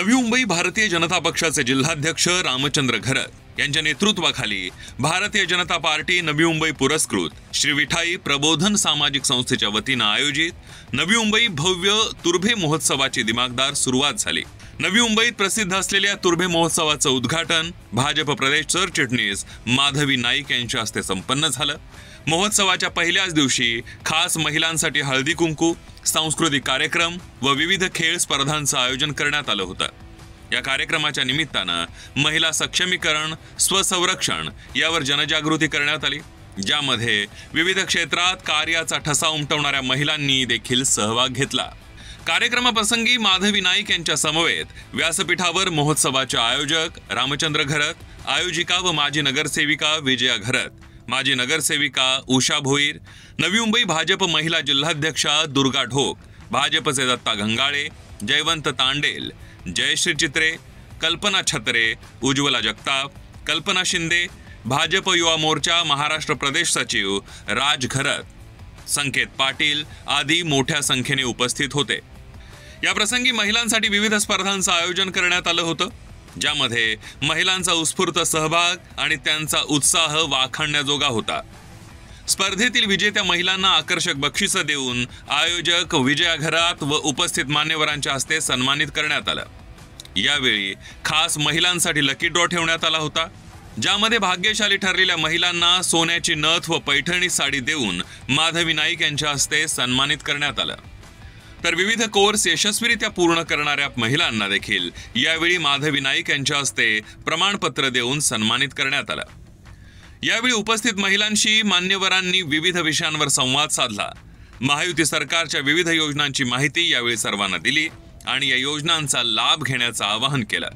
नवी मुंबई भारतीय जनता पक्षाचे जिल्हाध्यक्ष रामचंद्र घरत यांच्या नेतृत्वाखाली भारतीय जनता पार्टी नवी मुंबई पुरस्कृत श्री विठाई प्रबोधन सामाजिक संस्थेच्या वतीनं आयोजित नवी मुंबई भव्य तुर्भे महोत्सवाची दिमागदार सुरुवात झाली। नवी मुंबईत प्रसिद्ध असलेल्या तुर्भे महोत्सवाचं उद्घाटन भाजप प्रदेश सरचिटणीस माधवी नाईक यांच्या हस्ते संपन्न झालं। महोत्सवाच्या पहिल्याच दिवशी खास महिलांसाठी हळदी कुंकू, सांस्कृतिक कार्यक्रम व विविध खेळ स्पर्धांचं आयोजन करण्यात आलं होतं। या कार्यक्रमाच्या निमित्तानं महिला सक्षमीकरण, स्वसंरक्षण यावर जनजागृती करण्यात आली, ज्यामध्ये विविध क्षेत्रात कार्याचा ठसा उमटवणाऱ्या महिलांनी देखील सहभाग घेतला। कार्यक्रमाप्रसंगी माधवी नाईक यांच्या समवेत व्यासपीठावर महोत्सवाचे आयोजक रामचंद्र घरत, आयोजिका व माजी नगरसेविका विजया घरत, माजी नगरसेविका उषा भोईर, नवी मुंबई भाजप महिला जिल्हाध्यक्षा दुर्गा ढोक, भाजपचे दत्ता घंगाळे, जयवंत तांडेल, जयश्री चित्रे, कल्पना छत्रे, उज्ज्वला जगताप, कल्पना शिंदे, भाजप युवा मोर्चा महाराष्ट्र प्रदेश सचिव राज घरत, संकेत पाटील आदी मोठ्या संख्येने उपस्थित होते। या प्रसंगी महिलांसाठी विविध स्पर्धांचं आयोजन करण्यात आलं होतं, ज्यामध्ये महिलांचा उत्स्फूर्त सहभाग आणि त्यांचा उत्साह वाखाणण्याजोगा होता। स्पर्धेतील विजेत्या महिलांना आकर्षक बक्षिसं देऊन आयोजक विजया घरात व उपस्थित मान्यवरांच्या हस्ते सन्मानित करण्यात आलं। यावेळी खास महिलांसाठी लकी ड्रॉ ठेवण्यात आला होता, ज्यामध्ये भाग्यशाली ठरलेल्या महिलांना सोन्याची नथ व पैठणी साडी देऊन माधवी नाईक यांच्या हस्ते सन्मानित करण्यात आलं। तर विविध कोर्स यशस्वीरित्या पूर्ण करणाऱ्या महिलांना देखील यावेळी माधवी नाईक यांच्या हस्ते प्रमाणपत्र देऊन सन्मानित करण्यात आलं। यावेळी उपस्थित महिलांशी मान्यवरांनी विविध विषयांवर संवाद साधला। महायुती सरकारच्या विविध योजनांची माहिती यावेळी सर्वांना दिली आणि या योजनांचा लाभ घेण्याचं आवाहन केलं।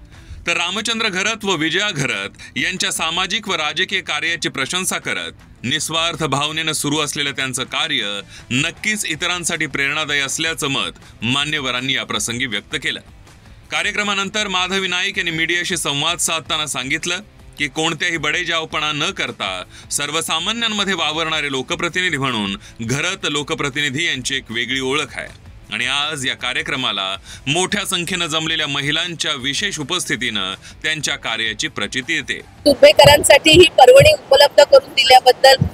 तर रामचंद्र घरत व विजया घरत यांच्या सामाजिक व राजकीय कार्याची प्रशंसा करत निस्वार्थ भावनेनं सुरू असलेलं त्यांचं कार्य नक्कीच इतरांसाठी प्रेरणादायी असल्याचं मत मान्यवरांनी या प्रसंगी व्यक्त केलं। कार्यक्रमानंतर माधवी नाईक यांनी मीडियाशी संवाद साधताना सांगितलं की कोणत्याही बडेजावपणा न करता सर्वसामान्यांमध्ये वावरणारे लोकप्रतिनिधी म्हणून घरत लोकप्रतिनिधी यांची एक वेगळी ओळख आहे आणि आज या कार्यक्रमाला मोठ्या संख्येनं जमलेल्या महिलांच्या विशेष उपस्थितीनं त्यांच्या कार्याची प्रचिती येते। तुर्भेकरांसाठी ही पर्वणी उपलब्ध करून दिल्याबद्दल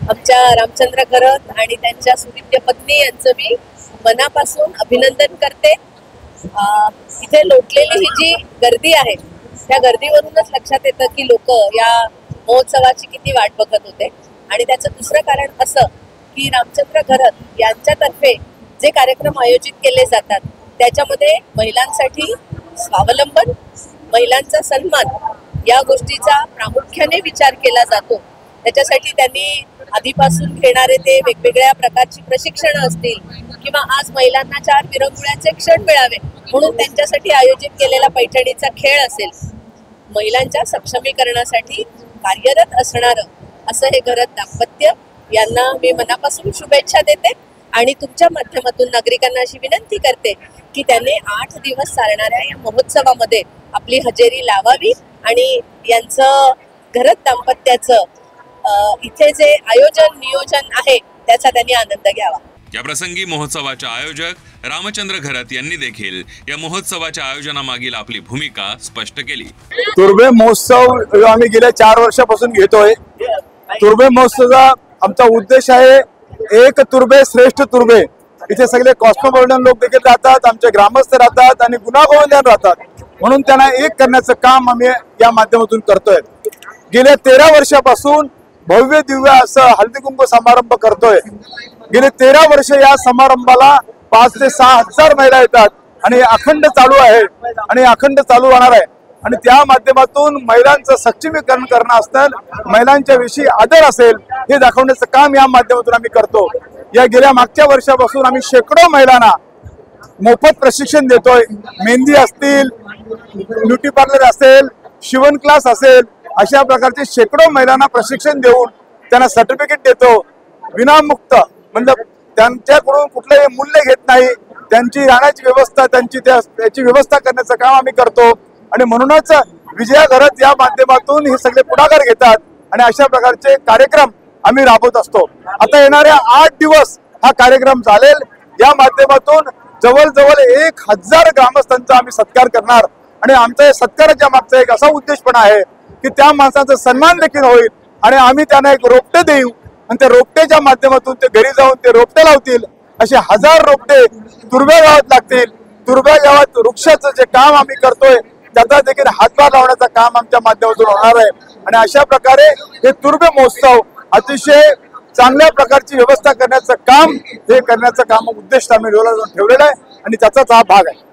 आमच्या रामचंद्र घरत आणि त्यांच्या सुविद्य पत्नी यांचं मी मनापासून अभिनंदन करते। इथे लोटलेली ही जी गर्दी आहे त्या गर्दीवरूनच लक्षात येतं की लोक या महोत्सवाची किती वाट बघत होते आणि त्याचं दुसरं कारण असं की रामचंद्र घरत यांच्यातर्फे जे कार्यक्रम आयोजित केले जातात त्याच्यामध्ये महिलांसाठी स्वावलंबन, महिलांचा सन्मान या गोष्टीचा प्रामुख्याने विचार केला जातो। त्याच्यासाठी त्यांनी आधीपासून घेणारे ते वेगवेगळ्या प्रकारची प्रशिक्षण असतील किंवा आज महिलांना 4 विरंगुळ्याचे क्षण मिळावे म्हणून त्यांच्यासाठी आयोजित केलेला पैठणीचा खेळ असेल, महिलांच्या सक्षमीकरणासाठी कार्यरत असणारं असं हे घरत दाम्पत्य यांना मी मनापासून शुभेच्छा देते आणि तुमच्या माध्यमातून नागरिकांना अशी विनंती करते की त्यांनी 8 दिवस चालणाऱ्या या महोत्सवामध्ये आपली हजेरी लावावी आणि यांचं घरत दाम्पत्याचं इथे जे आयोजन नियोजन आहे त्याचा त्यांनी आनंद घ्यावा। या प्रसंगी महोत्सवाचे आयोजक रामचंद्र घरत यांनी देखील या महोत्सवाच्या आयोजनामागील आपली भूमिका स्पष्ट केली। तुर्भे महोत्सव आम्ही गेल्या 4 वर्षापासून घेतोय। तुर्भे महोत्सवाचा आमचा उद्देश आहे एक तुर्भे श्रेष्ठ तुर्भे। इथे सगळे कॉस्मोपॉलिटन लोक देखील राहतात, आमचे ग्रामस्थ राहतात आणि गुणागोविंदन राहतात, म्हणून त्यांना एक करण्याचं काम आम्ही या माध्यमातून करतोय। गेल्या 13 वर्षापासून भव्य दिव्य असं हळदी कुंकू समारंभ करतोय। गेले 13 वर्ष या समारंभाला 5 ते 6 हजार महिला येतात आणि अखंड चालू आहे आणि अखंड चालू राहणार आहे आणि त्या माध्यमातून महिलांचं सक्षमीकरण करणं असेल, महिलांच्या विषयी आदर असेल हे दाखवण्याचं काम या माध्यमातून आम्ही करतो। या गेल्या मागच्या वर्षापासून आम्ही शेकडो महिलांना मोफत प्रशिक्षण देतोय। मेहंदी असतील, ब्युटी पार्लर असेल, शिवण क्लास असेल, अशा प्रकारचे शेकडो महिलांना प्रशिक्षण देऊन त्यांना सर्टिफिकेट देतो विनामुक्त, म्हणजे त्यांच्याकडून कुठलंही मूल्य घेत नाही, त्यांची राहण्याची व्यवस्था त्याची व्यवस्था करण्याचं काम आम्ही करतो आणि म्हणूनच विजया घरत या माध्यमातून हे सगळे पुढाकार घेतात आणि अशा प्रकारचे कार्यक्रम आम्ही राबवत असतो। आता येणाऱ्या 8 दिवस हा कार्यक्रम चालेल। या माध्यमातून जवळजवळ 1000 ग्रामस्थांचा आम्ही सत्कार करणार आणि आमचा या सत्काराच्या मागचा एक असा उद्देश पण आहे की त्या माणसाचा सन्मान देखील होईल आणि आम्ही त्यांना एक रोपटे देऊ आणि त्या रोपट्याच्या माध्यमातून ते घरी जाऊन ते रोपटे लावतील. असे 1000 रोपटे तुर्भे गावात लागतील. तुर्भे गावात वृक्षाचं जे काम आम्ही करतोय त्याचा देखील हातभार लावण्याचं काम आमच्या माध्यमातून होणार आहे. आणि अशा प्रकारे हे तुर्भे महोत्सव अतिशय चांगल्या प्रकारची व्यवस्था करण्याचं काम हे करण्याचं काम उद्देश आम्ही ठेवलेलं आहे आणि त्याचाच हा भाग आहे.